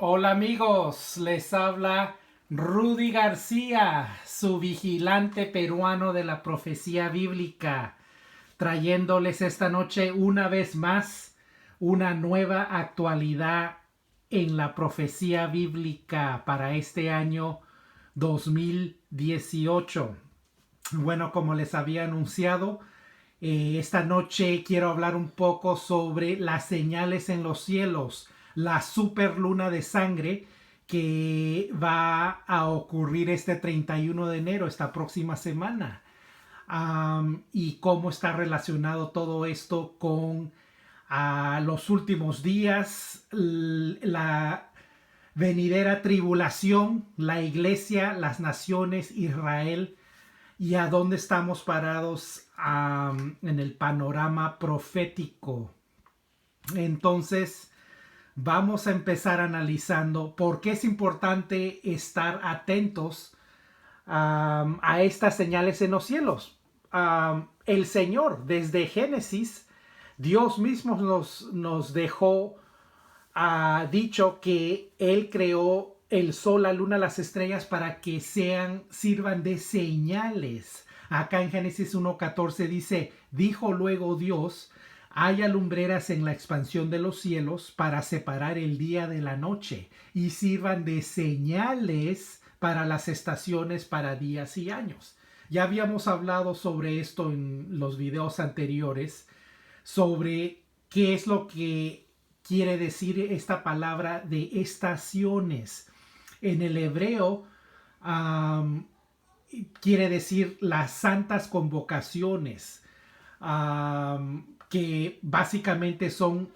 Hola amigos, les habla Rudy García, su vigilante peruano de la profecía bíblica, trayéndoles esta noche una vez más una nueva actualidad en la profecía bíblica para este año 2018. Bueno, como les había anunciado, esta noche quiero hablar un poco sobre las señales en los cielos, la superluna de sangre que va a ocurrir este 31 de enero, esta próxima semana. Y cómo está relacionado todo esto con los últimos días, la venidera tribulación, la iglesia, las naciones, Israel y a dónde estamos parados en el panorama profético. Entonces, vamos a empezar analizando por qué es importante estar atentos a estas señales en los cielos. El Señor, desde Génesis, Dios mismo nos dejó dicho que Él creó el sol, la luna, las estrellas para que sirvan de señales. Acá en Génesis 1:14 dice, dijo luego Dios, haya lumbreras en la expansión de los cielos para separar el día de la noche y sirvan de señales para las estaciones, para días y años. Ya habíamos hablado sobre esto en los videos anteriores, sobre qué es lo que quiere decir esta palabra de estaciones. En el hebreo quiere decir las santas convocaciones, que básicamente son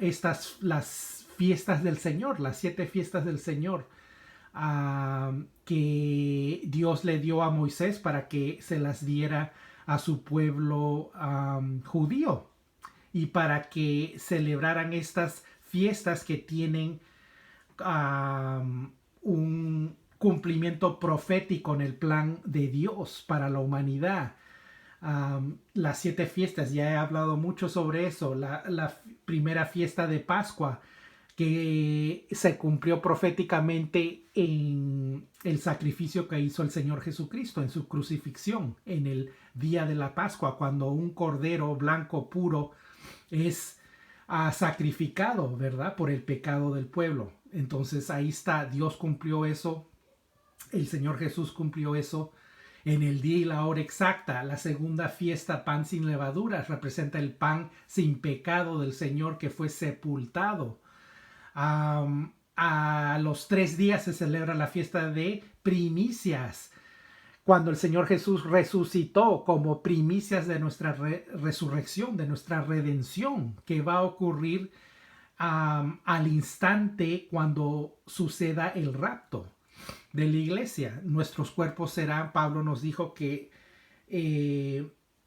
las fiestas del Señor, las 7 fiestas del Señor, que Dios le dio a Moisés para que se las diera a su pueblo judío y para que celebraran estas fiestas que tienen un cumplimiento profético en el plan de Dios para la humanidad. Las 7 fiestas, ya he hablado mucho sobre eso. La primera fiesta de Pascua, que se cumplió proféticamente en el sacrificio que hizo el Señor Jesucristo en su crucifixión, en el día de la Pascua, cuando un cordero blanco puro es sacrificado, ¿verdad? Por el pecado del pueblo. Entonces ahí está, Dios cumplió eso, el Señor Jesús cumplió eso en el día y la hora exacta. La segunda fiesta, pan sin levaduras, representa el pan sin pecado del Señor que fue sepultado. A los 3 días se celebra la fiesta de primicias, cuando el Señor Jesús resucitó como primicias de nuestra resurrección, de nuestra redención, que va a ocurrir al instante cuando suceda el rapto de la iglesia. Nuestros cuerpos serán, Pablo nos dijo que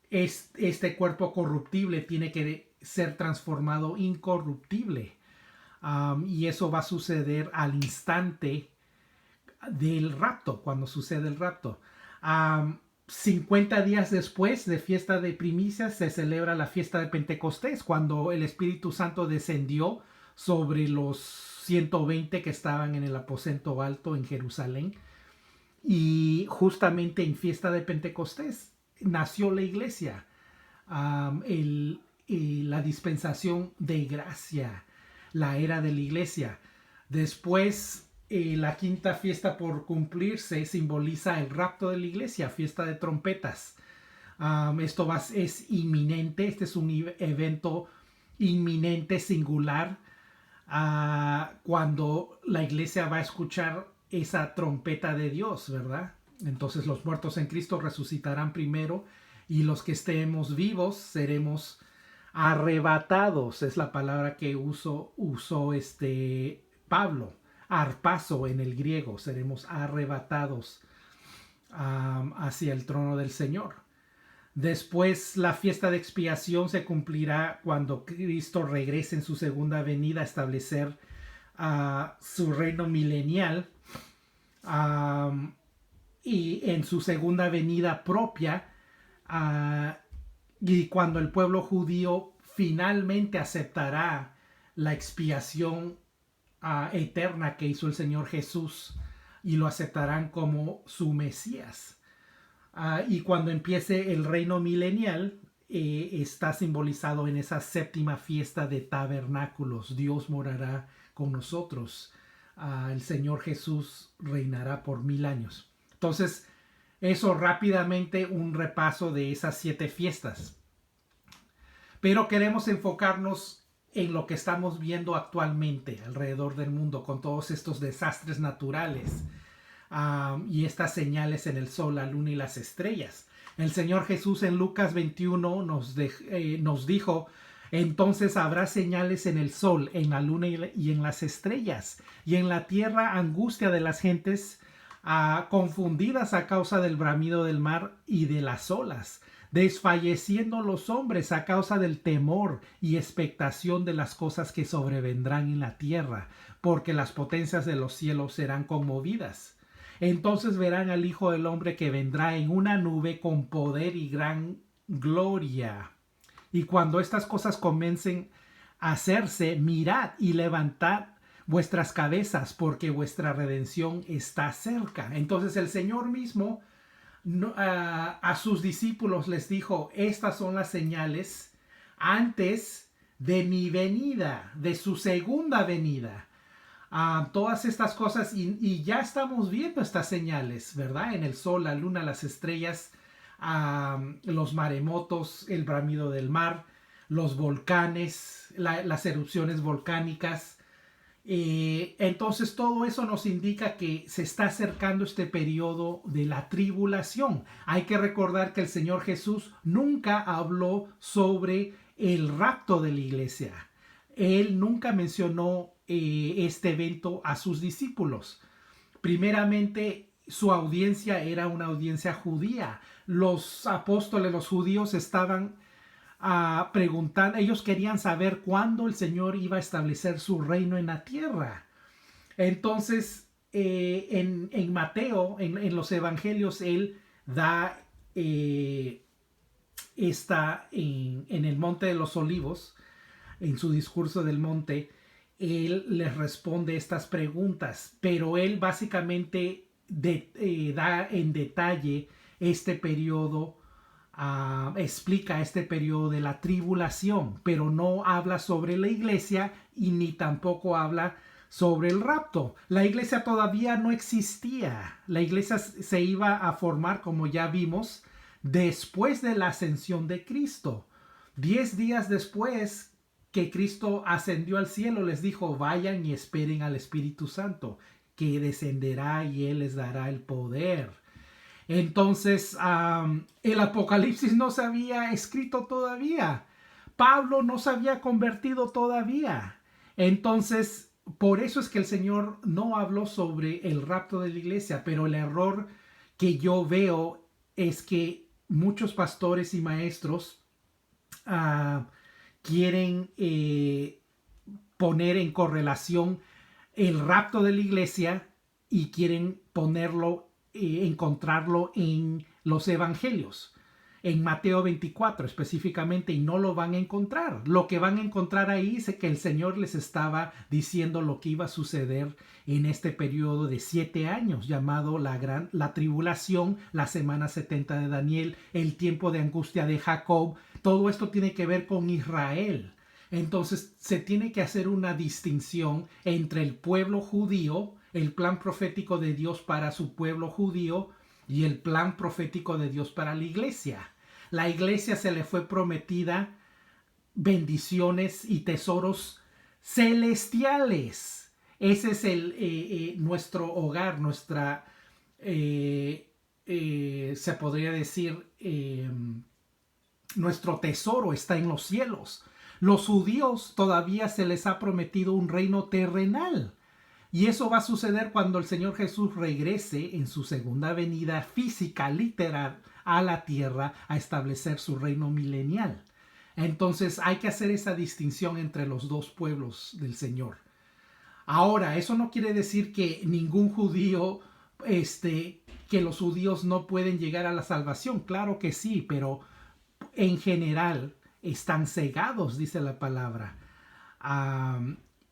este cuerpo corruptible tiene que ser transformado incorruptible. Y eso va a suceder al instante del rapto, cuando sucede el rapto. 50 días después de fiesta de primicias se celebra la fiesta de Pentecostés, cuando el Espíritu Santo descendió sobre los 120 que estaban en el aposento alto en Jerusalén. Y justamente en fiesta de Pentecostés nació la iglesia, la dispensación de gracia, la era de la iglesia. Después, la quinta fiesta por cumplirse simboliza el rapto de la iglesia, fiesta de trompetas. Esto es inminente, este es un evento inminente, singular, cuando la iglesia va a escuchar esa trompeta de Dios, ¿verdad? Entonces los muertos en Cristo resucitarán primero y los que estemos vivos seremos arrebatados, es la palabra que usó Pablo, arpazo en el griego, seremos arrebatados hacia el trono del Señor. Después la fiesta de expiación se cumplirá cuando Cristo regrese en su segunda venida a establecer su reino milenial, y en su segunda venida propia, y cuando el pueblo judío finalmente aceptará la expiación eterna que hizo el Señor Jesús y lo aceptarán como su Mesías. Y cuando empiece el reino milenial, está simbolizado en esa séptima fiesta de tabernáculos. Dios morará con nosotros. El Señor Jesús reinará por 1000 años. Entonces, eso rápidamente un repaso de esas 7 fiestas. Pero queremos enfocarnos en lo que estamos viendo actualmente alrededor del mundo con todos estos desastres naturales y estas señales en el sol, la luna y las estrellas. El Señor Jesús en Lucas 21 nos dijo: entonces habrá señales en el sol, en la luna y en las estrellas, y en la tierra angustia de las gentes confundidas a causa del bramido del mar y de las olas, desfalleciendo los hombres a causa del temor y expectación de las cosas que sobrevendrán en la tierra, porque las potencias de los cielos serán conmovidas. Entonces verán al Hijo del Hombre que vendrá en una nube con poder y gran gloria. Y cuando estas cosas comiencen a hacerse, mirad y levantad vuestras cabezas, porque vuestra redención está cerca. Entonces el Señor mismo a sus discípulos les dijo: estas son las señales antes de mi venida, de su segunda venida. Todas estas cosas, y ya estamos viendo estas señales, ¿verdad? En el sol, la luna, las estrellas, los maremotos, el bramido del mar, los volcanes, las erupciones volcánicas. Entonces todo eso nos indica que se está acercando este periodo de la tribulación. Hay que recordar que el Señor Jesús nunca habló sobre el rapto de la iglesia. Él nunca mencionó este evento a sus discípulos. Primeramente, su audiencia era una audiencia judía. Los apóstoles, los judíos, estaban preguntando, ellos querían saber cuándo el Señor iba a establecer su reino en la tierra. Entonces, en Mateo, en los evangelios, él da en el Monte de los Olivos, en su discurso del monte, él les responde estas preguntas, pero él básicamente da en detalle este periodo, explica este periodo de la tribulación, pero no habla sobre la iglesia y ni tampoco habla sobre el rapto. La iglesia todavía no existía. La iglesia se iba a formar, como ya vimos, después de la ascensión de Cristo. 10 días después que Cristo ascendió al cielo, les dijo: vayan y esperen al Espíritu Santo, que descenderá y Él les dará el poder. Entonces, el Apocalipsis no se había escrito todavía. Pablo no se había convertido todavía. Entonces, por eso es que el Señor no habló sobre el rapto de la iglesia, pero el error que yo veo es que muchos pastores y maestros quieren poner en correlación el rapto de la iglesia y quieren ponerlo, encontrarlo en los evangelios, en Mateo 24 específicamente, y no lo van a encontrar. Lo que van a encontrar ahí es que el Señor les estaba diciendo lo que iba a suceder en este periodo de 7 años llamado la tribulación, la semana 70 de Daniel, el tiempo de angustia de Jacob. Todo esto tiene que ver con Israel. Entonces se tiene que hacer una distinción entre el pueblo judío, el plan profético de Dios para su pueblo judío, y el plan profético de Dios para la iglesia. La iglesia se le fue prometida bendiciones y tesoros celestiales. Ese es nuestro hogar, nuestra, se podría decir, nuestro tesoro está en los cielos. Los judíos todavía se les ha prometido un reino terrenal. Y eso va a suceder cuando el Señor Jesús regrese en su segunda venida física, literal, a la tierra a establecer su reino milenial. Entonces hay que hacer esa distinción entre los dos pueblos del Señor. Ahora, eso no quiere decir que ningún judío, que los judíos no pueden llegar a la salvación. Claro que sí, pero en general están cegados, dice la palabra.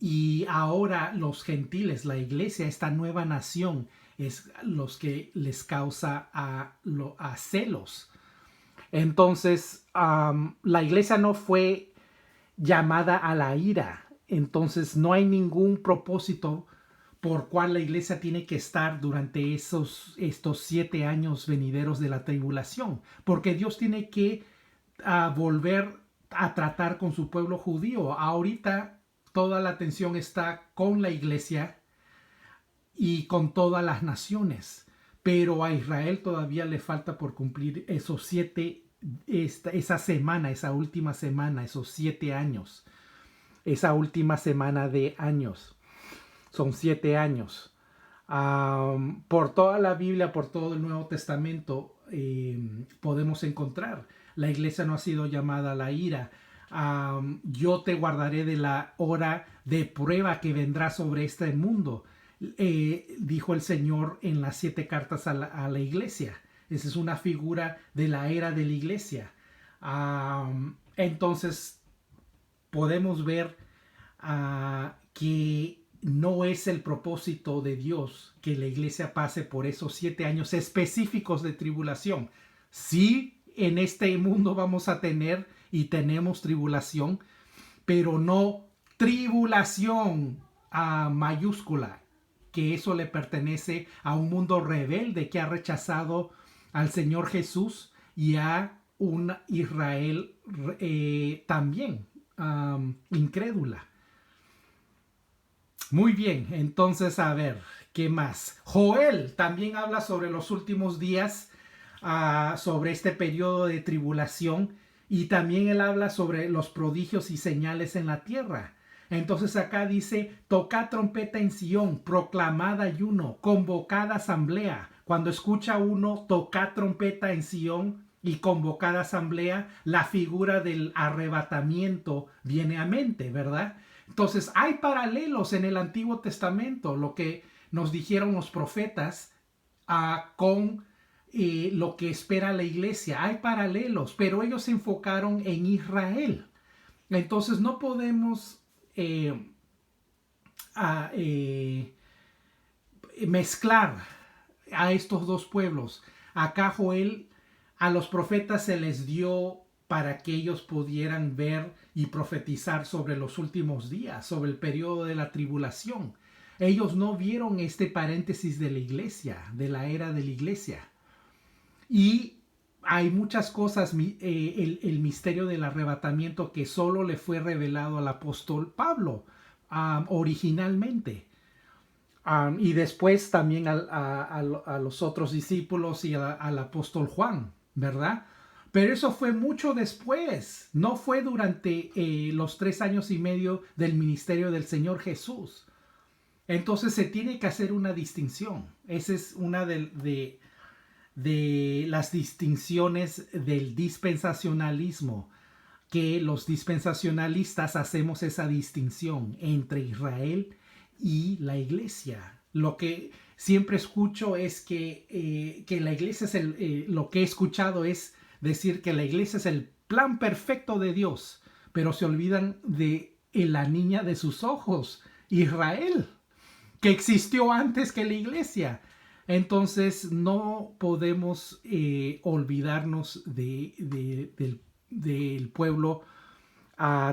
y ahora los gentiles, la iglesia, esta nueva nación, es los que les causa a celos. Entonces, la iglesia no fue llamada a la ira. Entonces, no hay ningún propósito por cual la iglesia tiene que estar durante estos 7 años venideros de la tribulación. Porque Dios tiene que volver a tratar con su pueblo judío. Ahorita toda la atención está con la iglesia y con todas las naciones. Pero a Israel todavía le falta por cumplir esos 7, esa semana, esa última semana, esos 7 años. Esa última semana de años. Son 7 años. Por toda la Biblia, por todo el Nuevo Testamento, podemos encontrar. La iglesia no ha sido llamada a la ira. Yo te guardaré de la hora de prueba que vendrá sobre este mundo. Dijo el Señor en las 7 cartas a la iglesia. Esa es una figura de la era de la iglesia. Entonces podemos ver que no es el propósito de Dios que la iglesia pase por esos 7 años específicos de tribulación. Sí, en este mundo vamos a tener y tenemos tribulación, pero no tribulación mayúscula, que eso le pertenece a un mundo rebelde que ha rechazado al Señor Jesús y a un Israel también incrédula. Muy bien, entonces a ver, ¿qué más? Joel también habla sobre los últimos días, sobre este periodo de tribulación, y también él habla sobre los prodigios y señales en la tierra. Entonces acá dice, tocad trompeta en Sión, proclamad ayuno, convocad asamblea. Cuando escucha uno, tocad trompeta en Sión y convocad asamblea, la figura del arrebatamiento viene a mente, ¿verdad? Entonces hay paralelos en el Antiguo Testamento, lo que nos dijeron los profetas con lo que espera la iglesia. Hay paralelos, pero ellos se enfocaron en Israel. Entonces no podemos mezclar a estos dos pueblos. Acá Joel, a los profetas se les dio para que ellos pudieran ver y profetizar sobre los últimos días, sobre el periodo de la tribulación. Ellos no vieron este paréntesis de la iglesia, de la era de la iglesia. Y hay muchas cosas, el misterio del arrebatamiento que solo le fue revelado al apóstol Pablo originalmente. Y después también a los otros discípulos y al apóstol Juan, ¿verdad? Pero eso fue mucho después, no fue durante los 3 años y medio del ministerio del Señor Jesús. Entonces se tiene que hacer una distinción. Esa es una de las distinciones del dispensacionalismo, que los dispensacionalistas hacemos esa distinción entre Israel y la iglesia. Lo que siempre escucho es que la iglesia es lo que he escuchado es decir que la iglesia es el plan perfecto de Dios, pero se olvidan de la niña de sus ojos, Israel, que existió antes que la iglesia. Entonces no podemos olvidarnos del pueblo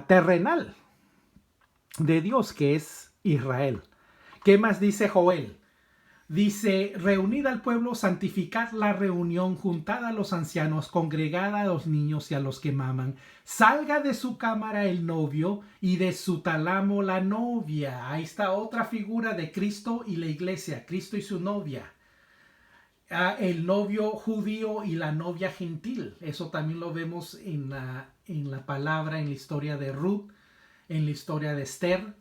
terrenal de Dios, que es Israel. ¿Qué más dice Joel? Dice, reunid al pueblo, santificad la reunión, juntad a los ancianos, congregad a los niños y a los que maman. Salga de su cámara el novio y de su tálamo la novia. Ahí está otra figura de Cristo y la iglesia, Cristo y su novia. El novio judío y la novia gentil. Eso también lo vemos en la palabra, en la historia de Ruth, en la historia de Esther.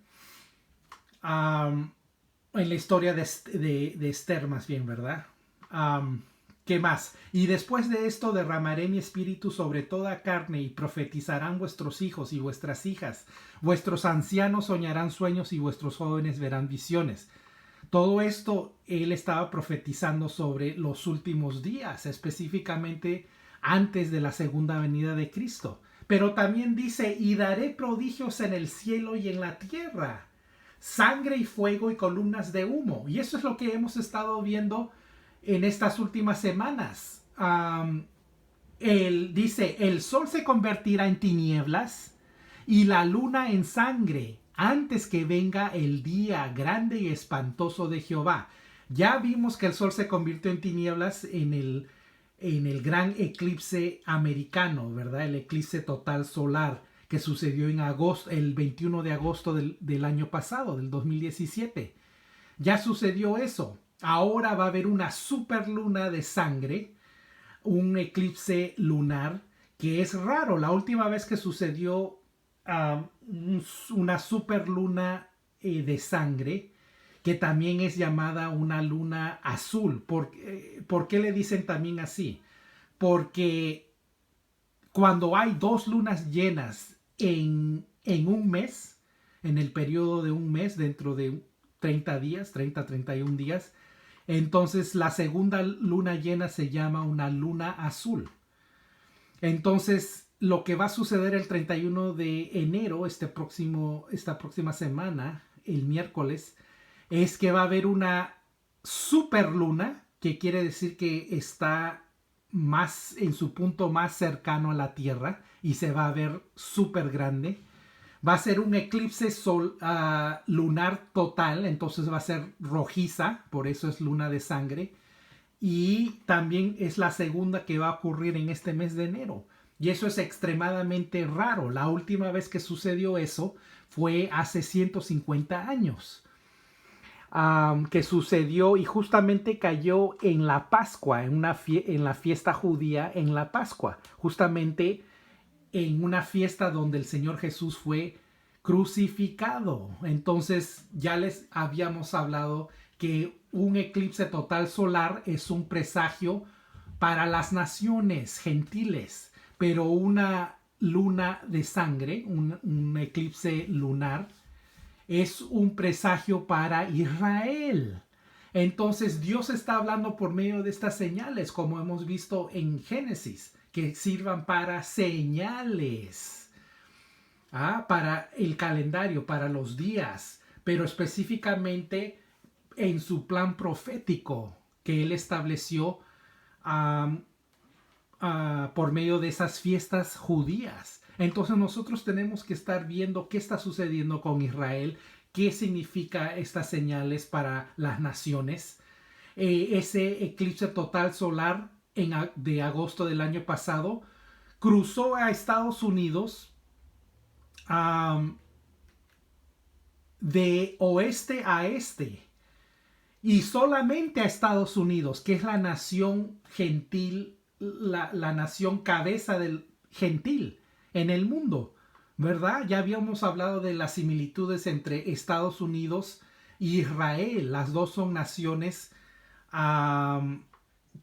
En la historia de Esther más bien, ¿verdad? ¿Qué más? Y después de esto derramaré mi espíritu sobre toda carne y profetizarán vuestros hijos y vuestras hijas. Vuestros ancianos soñarán sueños y vuestros jóvenes verán visiones. Todo esto él estaba profetizando sobre los últimos días, específicamente antes de la segunda venida de Cristo. Pero también dice, y daré prodigios en el cielo y en la tierra. sangre y fuego y columnas de humo. Y eso es lo que hemos estado viendo en estas últimas semanas. Dice, el sol se convertirá en tinieblas y la luna en sangre antes que venga el día grande y espantoso de Jehová. Ya vimos que el sol se convirtió en tinieblas en el gran eclipse americano, ¿verdad? El eclipse total solar que sucedió en agosto, el 21 de agosto del año pasado, del 2017. Ya sucedió eso. Ahora va a haber una superluna de sangre, un eclipse lunar, que es raro. La última vez que sucedió una superluna de sangre, que también es llamada una luna azul. ¿Por qué le dicen también así? Porque cuando hay dos lunas llenas en un mes, en el periodo de un mes, dentro de 30 días, 31 días, entonces la segunda luna llena se llama una luna azul. Entonces lo que va a suceder el 31 de enero, esta próxima semana, el miércoles, es que va a haber una superluna, que quiere decir que está más en su punto más cercano a la Tierra y se va a ver súper grande. Va a ser un eclipse lunar total, entonces va a ser rojiza, por eso es luna de sangre. Y también es la segunda que va a ocurrir en este mes de enero. Y eso es extremadamente raro. La última vez que sucedió eso fue hace 150 años. Que sucedió y justamente cayó en la Pascua, en la fiesta judía, en la Pascua, justamente en una fiesta donde el Señor Jesús fue crucificado. Entonces ya les habíamos hablado que un eclipse total solar es un presagio para las naciones gentiles, pero una luna de sangre, un eclipse lunar, es un presagio para Israel. Entonces Dios está hablando por medio de estas señales, como hemos visto en Génesis, que sirvan para señales, para el calendario, para los días, pero específicamente en su plan profético que Él estableció por medio de esas fiestas judías. Entonces nosotros tenemos que estar viendo qué está sucediendo con Israel, qué significa estas señales para las naciones. Ese eclipse total solar de agosto del año pasado cruzó a Estados Unidos de oeste a este y solamente a Estados Unidos, que es la nación gentil, la nación cabeza del gentil en el mundo, ¿verdad? Ya habíamos hablado de las similitudes entre Estados Unidos y Israel. Las dos son naciones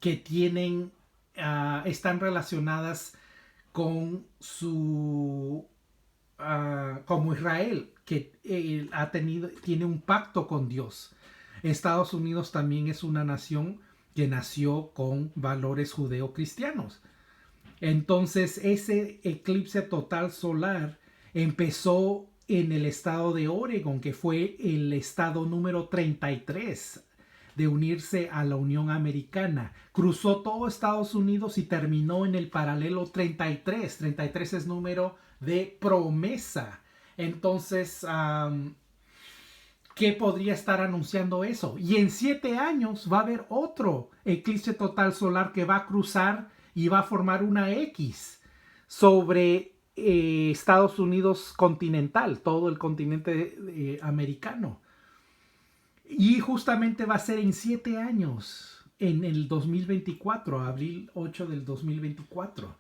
que tienen, están relacionadas con como Israel, que tiene un pacto con Dios. Estados Unidos también es una nación que nació con valores judeocristianos. Entonces ese eclipse total solar empezó en el estado de Oregon, que fue el estado número 33 de unirse a la Unión Americana. Cruzó todo Estados Unidos y terminó en el paralelo 33. 33 es número de promesa. Entonces, ¿qué podría estar anunciando eso? Y en 7 años va a haber otro eclipse total solar que va a cruzar y va a formar una X sobre Estados Unidos continental, todo el continente americano. Y justamente va a ser en 7 años, en el 2024, abril 8 del 2024.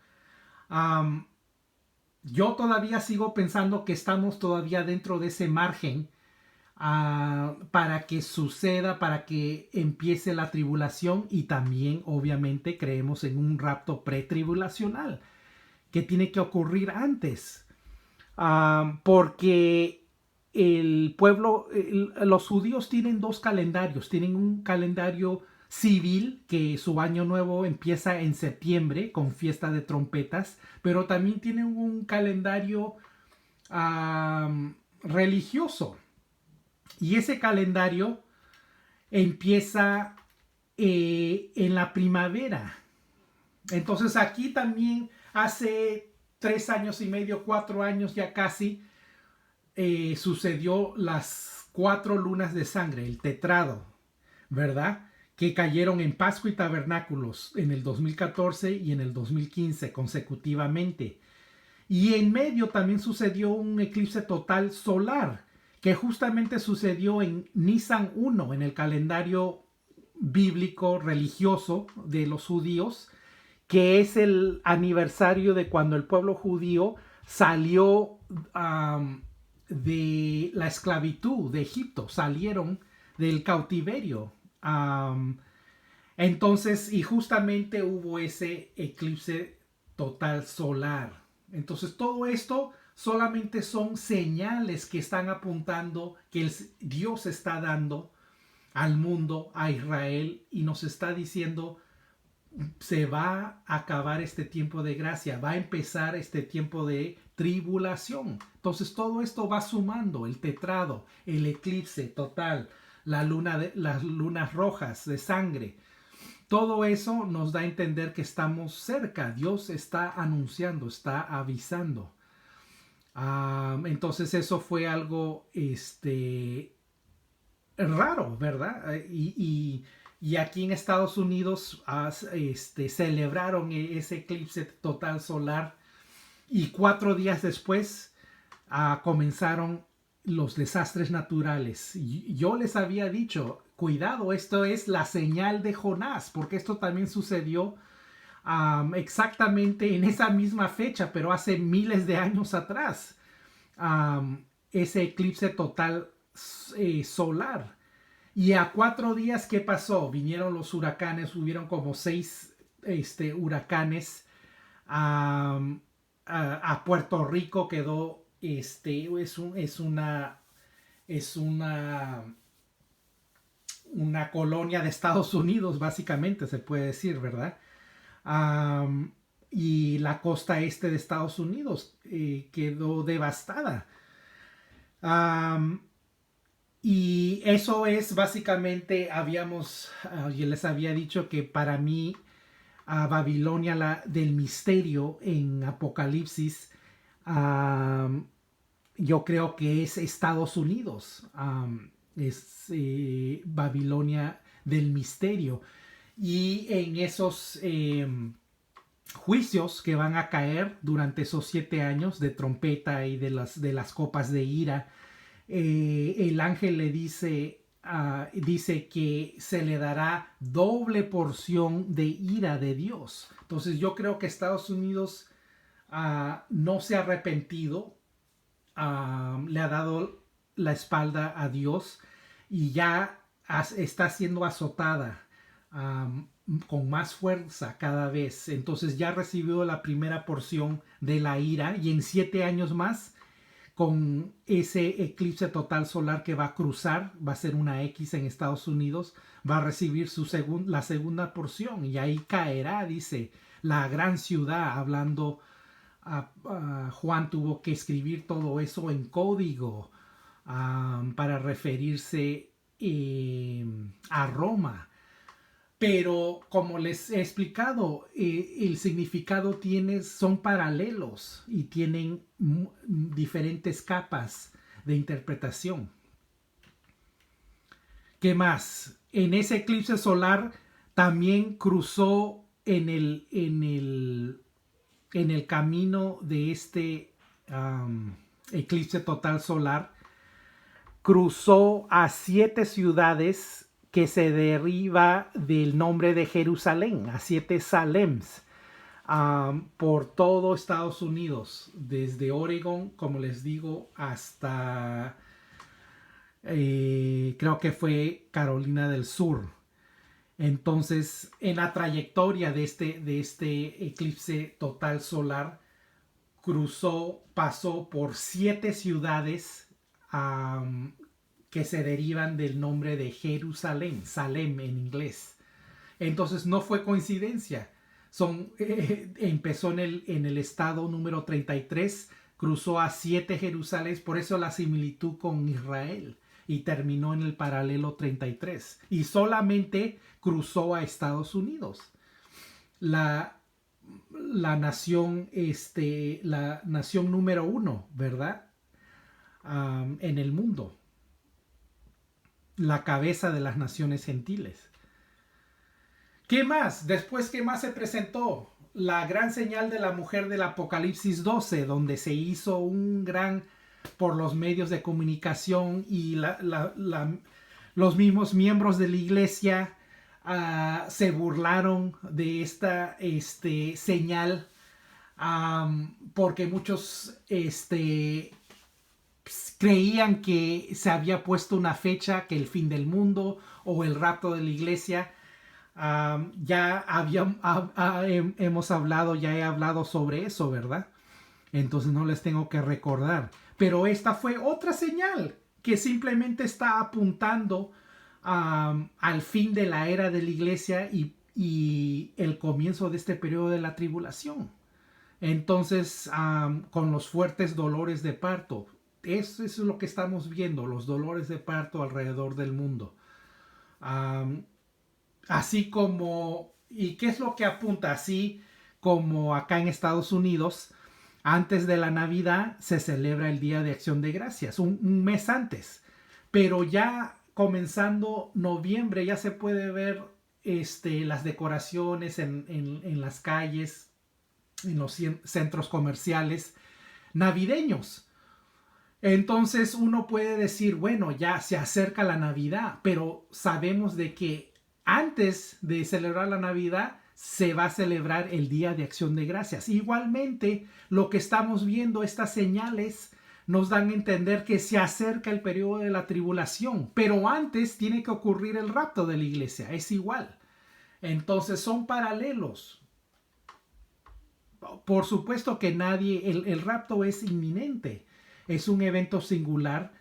Yo todavía sigo pensando que estamos todavía dentro de ese margen para que suceda, para que empiece la tribulación, y también obviamente creemos en un rapto pretribulacional que tiene que ocurrir antes, porque el pueblo, los judíos tienen dos calendarios. Tienen un calendario civil, que su año nuevo empieza en septiembre con fiesta de trompetas, pero también tienen un calendario religioso, Y ese calendario empieza en la primavera. Entonces aquí también hace 3 años y medio, 4 años ya casi, sucedió las 4 lunas de sangre, el tetrado, ¿verdad? Que cayeron en Pascua y Tabernáculos en el 2014 y en el 2015 consecutivamente. Y en medio también sucedió un eclipse total solar, que justamente sucedió en Nisan 1, en el calendario bíblico religioso de los judíos, que es el aniversario de cuando el pueblo judío salió de la esclavitud de Egipto, salieron del cautiverio. Entonces, y justamente hubo ese eclipse total solar. Entonces, todo esto solamente son señales que están apuntando que Dios está dando al mundo, a Israel, y nos está diciendo, se va a acabar este tiempo de gracia, va a empezar este tiempo de tribulación. Entonces todo esto va sumando, el tetrado, el eclipse total, las lunas rojas de sangre. Todo eso nos da a entender que estamos cerca. Dios está anunciando, está avisando. Entonces eso fue algo raro, ¿verdad? Y aquí en Estados Unidos celebraron ese eclipse total solar y 4 días después comenzaron los desastres naturales. Yo les había dicho, cuidado, esto es la señal de Jonás, porque esto también sucedió exactamente en esa misma fecha, pero hace miles de años atrás. Ese eclipse total solar. Y a 4 días, ¿qué pasó? Vinieron los huracanes, hubieron como 6 huracanes. A Puerto Rico quedó, es una colonia de Estados Unidos, básicamente, se puede decir, ¿verdad? Y la costa este de Estados Unidos quedó devastada. Y eso es básicamente, yo les había dicho que para mí, a Babilonia del misterio en Apocalipsis, yo creo que es Estados Unidos, es Babilonia del misterio. Y en esos juicios que van a caer durante esos 7 años de trompeta y de las copas de ira, el ángel le dice que se le dará doble porción de ira de Dios. Entonces yo creo que Estados Unidos no se ha arrepentido, le ha dado la espalda a Dios y ya está siendo azotada con más fuerza cada vez. Entonces ya recibió la primera porción de la ira y en 7 años más, con ese eclipse total solar que va a cruzar, va a ser una X en Estados Unidos, va a recibir la segunda porción y ahí caerá, dice, la gran ciudad. Hablando, Juan tuvo que escribir todo eso en código para referirse a Roma. Pero como les he explicado, el significado son paralelos y tienen diferentes capas de interpretación. ¿Qué más? En ese eclipse solar también cruzó en el camino de este eclipse total solar, cruzó a 7 ciudades que se deriva del nombre de Jerusalén, a 7 Salems, por todo Estados Unidos, desde Oregon, como les digo, hasta creo que fue Carolina del Sur. Entonces, en la trayectoria de este eclipse total solar, pasó por 7 ciudades que se derivan del nombre de Jerusalén, Salem en inglés. Entonces no fue coincidencia. Empezó en el estado número 33, cruzó a 7 Jerusalenes, por eso la similitud con Israel. y terminó en el paralelo 33 y solamente cruzó a Estados Unidos, la, la nación número uno, ¿verdad? En el mundo, la cabeza de las naciones gentiles. ¿Qué más? Después, ¿qué más se presentó? La gran señal de la mujer del Apocalipsis 12, donde se hizo un gran, por los medios de comunicación y los mismos miembros de la iglesia se burlaron de esta señal porque muchos creían que se había puesto una fecha, que el fin del mundo o el rapto de la iglesia. Hemos hablado, ya he hablado sobre eso, ¿verdad? Entonces no les tengo que recordar. Pero esta fue otra señal que simplemente está apuntando al fin de la era de la iglesia y el comienzo de este periodo de la tribulación. Entonces, con los fuertes dolores de parto, eso es lo que estamos viendo, los dolores de parto alrededor del mundo. Así como, ¿y qué es lo que apunta? Así como acá en Estados Unidos, antes de la Navidad se celebra el Día de Acción de Gracias, un mes antes. Pero ya comenzando noviembre ya se puede ver las decoraciones en las calles, en los centros comerciales navideños. Entonces uno puede decir, bueno, ya se acerca la Navidad, pero sabemos de que antes de celebrar la Navidad se va a celebrar el Día de Acción de Gracias. Igualmente, lo que estamos viendo, estas señales nos dan a entender que se acerca el periodo de la tribulación, pero antes tiene que ocurrir el rapto de la iglesia, es igual. Entonces son paralelos. Por supuesto que el rapto es inminente, es un evento singular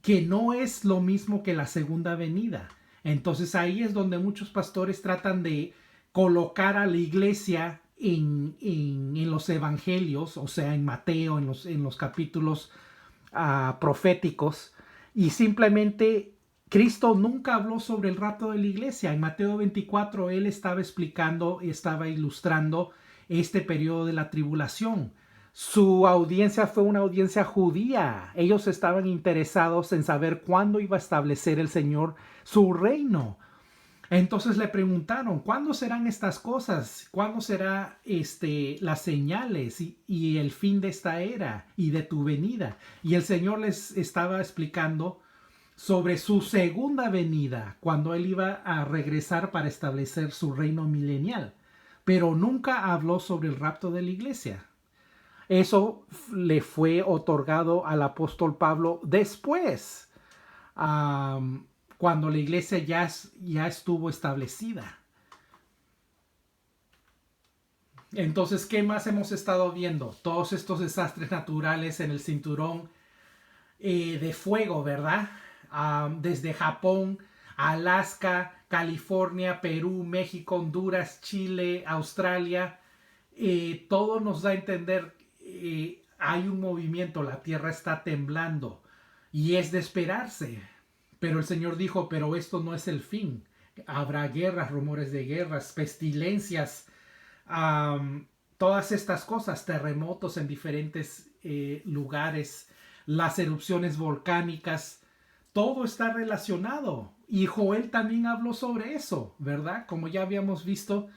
que no es lo mismo que la segunda venida. Entonces ahí es donde muchos pastores tratan de colocar a la iglesia en los evangelios, o sea, en Mateo, en los capítulos proféticos, y simplemente Cristo nunca habló sobre el rapto de la iglesia. En Mateo 24 él estaba explicando, estaba ilustrando este periodo de la tribulación. Su audiencia fue una audiencia judía. Ellos estaban interesados en saber cuándo iba a establecer el Señor su reino. Entonces le preguntaron, ¿cuándo serán estas cosas? ¿Cuándo será las señales y el fin de esta era y de tu venida? Y el Señor les estaba explicando sobre su segunda venida, cuando Él iba a regresar para establecer su reino milenial. Pero nunca habló sobre el rapto de la iglesia. Eso le fue otorgado al apóstol Pablo después, cuando la iglesia ya estuvo establecida. Entonces, ¿qué más hemos estado viendo? Todos estos desastres naturales en el cinturón de fuego, ¿verdad? Desde Japón, Alaska, California, Perú, México, Honduras, Chile, Australia. Todo nos da a entender hay un movimiento, la tierra está temblando y es de esperarse. Pero el Señor dijo, pero esto no es el fin. Habrá guerras, rumores de guerras, pestilencias, todas estas cosas, terremotos en diferentes lugares, las erupciones volcánicas, todo está relacionado. Y Joel también habló sobre eso, ¿verdad? Como ya habíamos visto,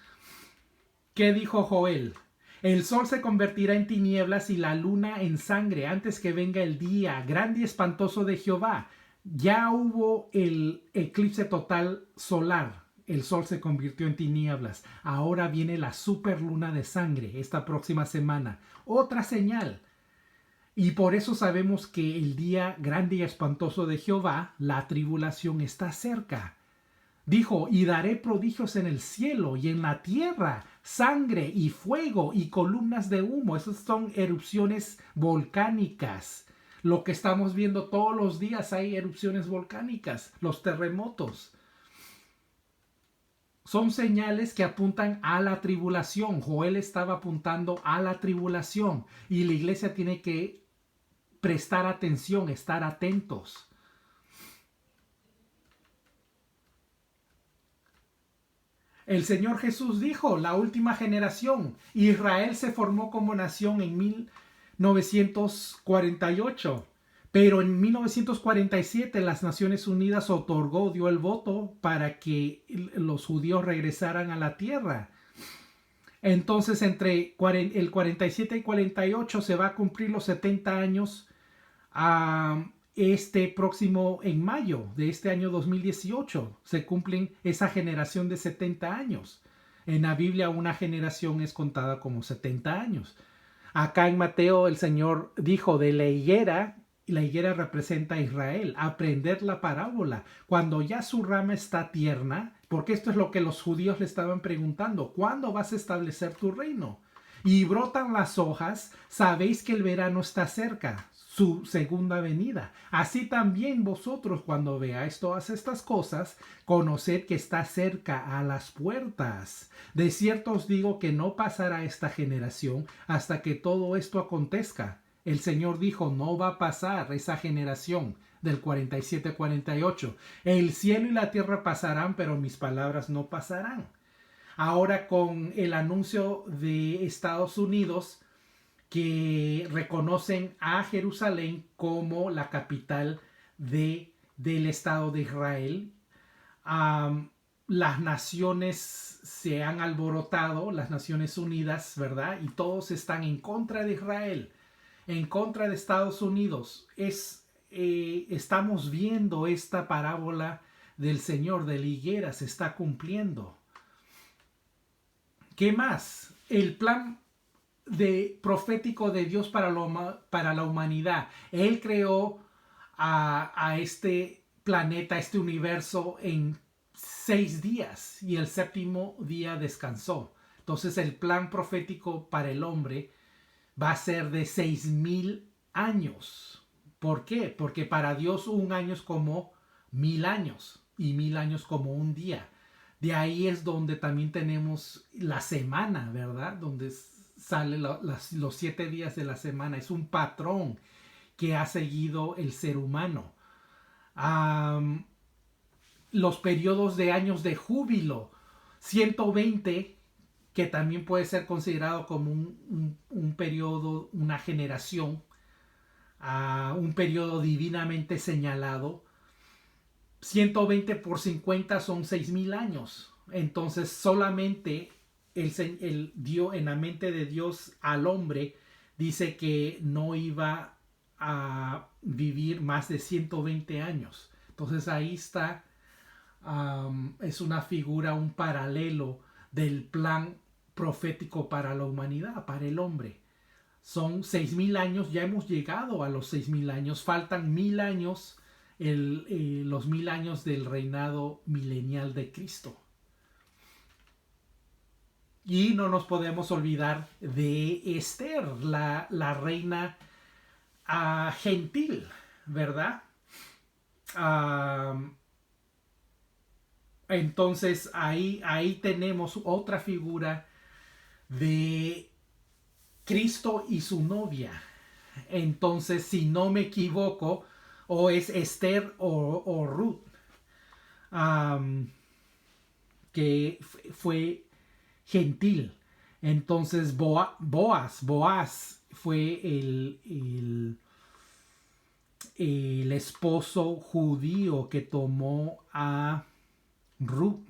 ¿qué dijo Joel? El sol se convertirá en tinieblas y la luna en sangre antes que venga el día grande y espantoso de Jehová. Ya hubo el eclipse total solar. El sol se convirtió en tinieblas. Ahora viene la superluna de sangre esta próxima semana. Otra señal. Y por eso sabemos que el día grande y espantoso de Jehová, la tribulación, está cerca. Dijo, y daré prodigios en el cielo y en la tierra, sangre y fuego y columnas de humo. Esas son erupciones volcánicas. Lo que estamos viendo todos los días, hay erupciones volcánicas, los terremotos. Son señales que apuntan a la tribulación. Joel estaba apuntando a la tribulación y la iglesia tiene que prestar atención, estar atentos. El Señor Jesús dijo, la última generación, Israel se formó como nación en 1948, pero en 1947 las Naciones Unidas dio el voto para que los judíos regresaran a la tierra. Entonces entre el 47 y 48 se va a cumplir los 70 años este próximo, en mayo de este año 2018, se cumplen esa generación de 70 años. En la Biblia una generación es contada como 70 años. Acá en Mateo el Señor dijo de la higuera, y la higuera representa a Israel, aprender la parábola. Cuando ya su rama está tierna, porque esto es lo que los judíos le estaban preguntando, ¿cuándo vas a establecer tu reino? Y brotan las hojas, sabéis que el verano está cerca, su segunda venida. Así también vosotros, cuando veáis todas estas cosas, conoced que está cerca a las puertas. De cierto os digo que no pasará esta generación hasta que todo esto acontezca. El Señor dijo, no va a pasar esa generación del 47-48. El cielo y la tierra pasarán, pero mis palabras no pasarán. Ahora con el anuncio de Estados Unidos que reconocen a Jerusalén como la capital del Estado de Israel, las naciones se han alborotado, las Naciones Unidas, ¿verdad? Y todos están en contra de Israel, en contra de Estados Unidos. Estamos viendo esta parábola del Señor de la higuera se está cumpliendo. ¿Qué más? El plan profético de Dios para la humanidad. Él creó a este planeta, este universo en 6 días y el séptimo día descansó. Entonces el plan profético para el hombre va a ser de 6,000 años. ¿Por qué? Porque para Dios un año es como 1,000 años y 1,000 años como un día. De ahí es donde también tenemos la semana, ¿verdad? Donde sale los 7 días de la semana. Es un patrón que ha seguido el ser humano. Los periodos de años de júbilo, 120, que también puede ser considerado como un periodo, una generación, un periodo divinamente señalado. 120 por 50 son 6,000 años. Entonces solamente Dios, en la mente de Dios al hombre, dice que no iba a vivir más de 120 años. Entonces ahí está, es una figura, un paralelo del plan profético para la humanidad, para el hombre. Son 6,000 años, ya hemos llegado a los 6,000 años, faltan 1,000 años, los 1,000 años del reinado milenial de Cristo. Y no nos podemos olvidar de Esther, la reina gentil, ¿verdad? Entonces ahí tenemos otra figura de Cristo y su novia. Entonces, si no me equivoco, o es Esther o Ruth, que fue gentil. Entonces Boaz fue el esposo judío que tomó a Ruth,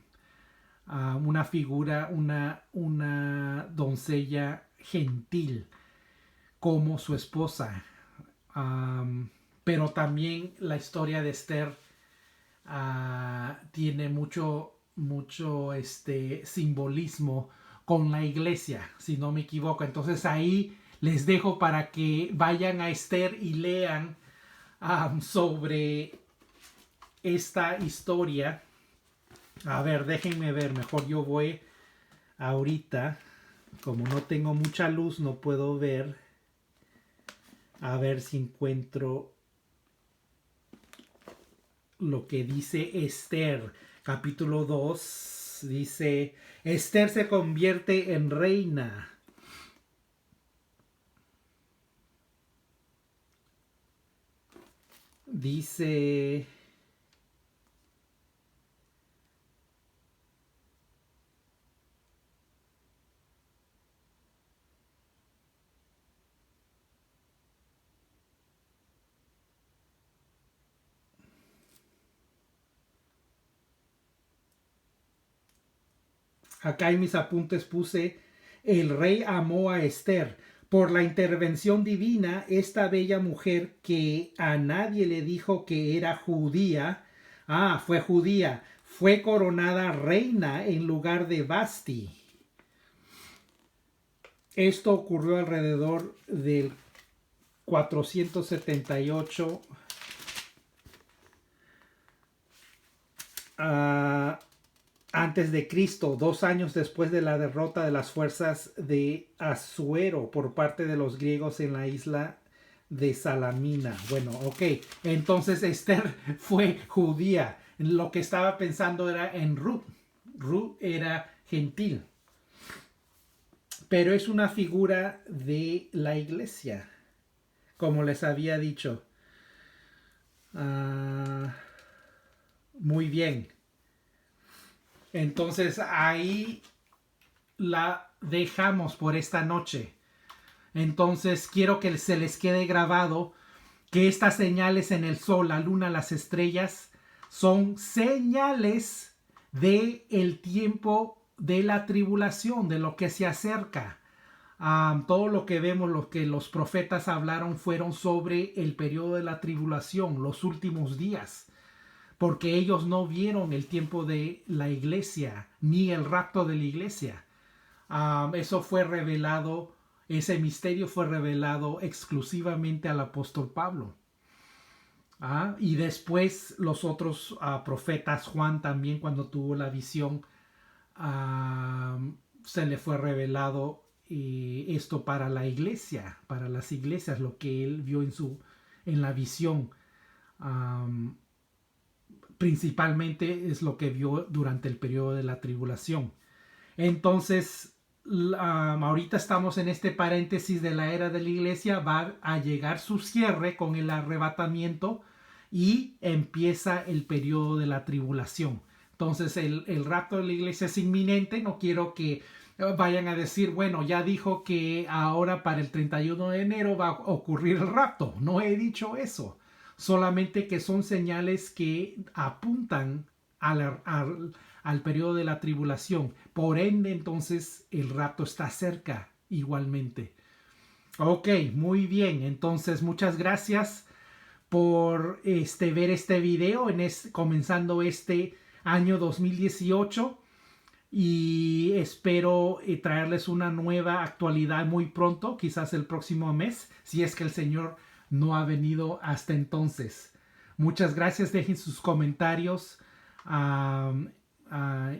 una figura, una doncella gentil como su esposa. Pero también la historia de Esther tiene mucho simbolismo con la iglesia, si no me equivoco. Entonces ahí les dejo para que vayan a Esther y lean sobre esta historia. A ver, déjenme ver, mejor yo voy ahorita, como no tengo mucha luz, no puedo ver. A ver si encuentro lo que dice Esther, capítulo 2, dice, Esther se convierte en reina. Dice, acá en mis apuntes puse, el rey amó a Esther. Por la intervención divina, esta bella mujer que a nadie le dijo que era judía, fue judía, fue coronada reina en lugar de Basti. Esto ocurrió alrededor del 478 antes de Cristo, 2 años después de la derrota de las fuerzas de Asuero por parte de los griegos en la isla de Salamina. Bueno, ok, entonces Esther fue judía. Lo que estaba pensando era en Ruth. Ruth era gentil, pero es una figura de la iglesia, como les había dicho. Muy bien. Entonces ahí la dejamos por esta noche. Entonces quiero que se les quede grabado que estas señales en el sol, la luna, las estrellas son señales de el tiempo de la tribulación, de lo que se acerca. Todo lo que vemos, lo que los profetas hablaron fueron sobre el periodo de la tribulación, los últimos días, porque ellos no vieron el tiempo de la iglesia ni el rapto de la iglesia. Eso fue revelado, ese misterio fue revelado exclusivamente al apóstol Pablo. Y después los otros profetas, Juan también, cuando tuvo la visión, se le fue revelado esto para la iglesia, para las iglesias, lo que él vio en la visión. Principalmente es lo que vio durante el periodo de la tribulación. Entonces, ahorita estamos en este paréntesis de la era de la iglesia. Va a llegar su cierre con el arrebatamiento y empieza el periodo de la tribulación. Entonces el rapto de la iglesia es inminente. No quiero que vayan a decir, bueno, ya dijo que ahora para el 31 de enero va a ocurrir el rapto. No he dicho eso. Solamente que son señales que apuntan al periodo de la tribulación. Por ende, entonces, el rapto está cerca igualmente. Ok, muy bien. Entonces, muchas gracias por ver este video comenzando este año 2018. Y espero traerles una nueva actualidad muy pronto, quizás el próximo mes, si es que el Señor no ha venido hasta entonces. Muchas gracias, dejen sus comentarios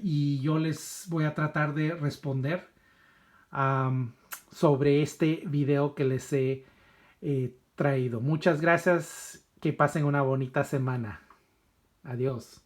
y yo les voy a tratar de responder sobre este video que les he traído. Muchas gracias, que pasen una bonita semana. Adiós.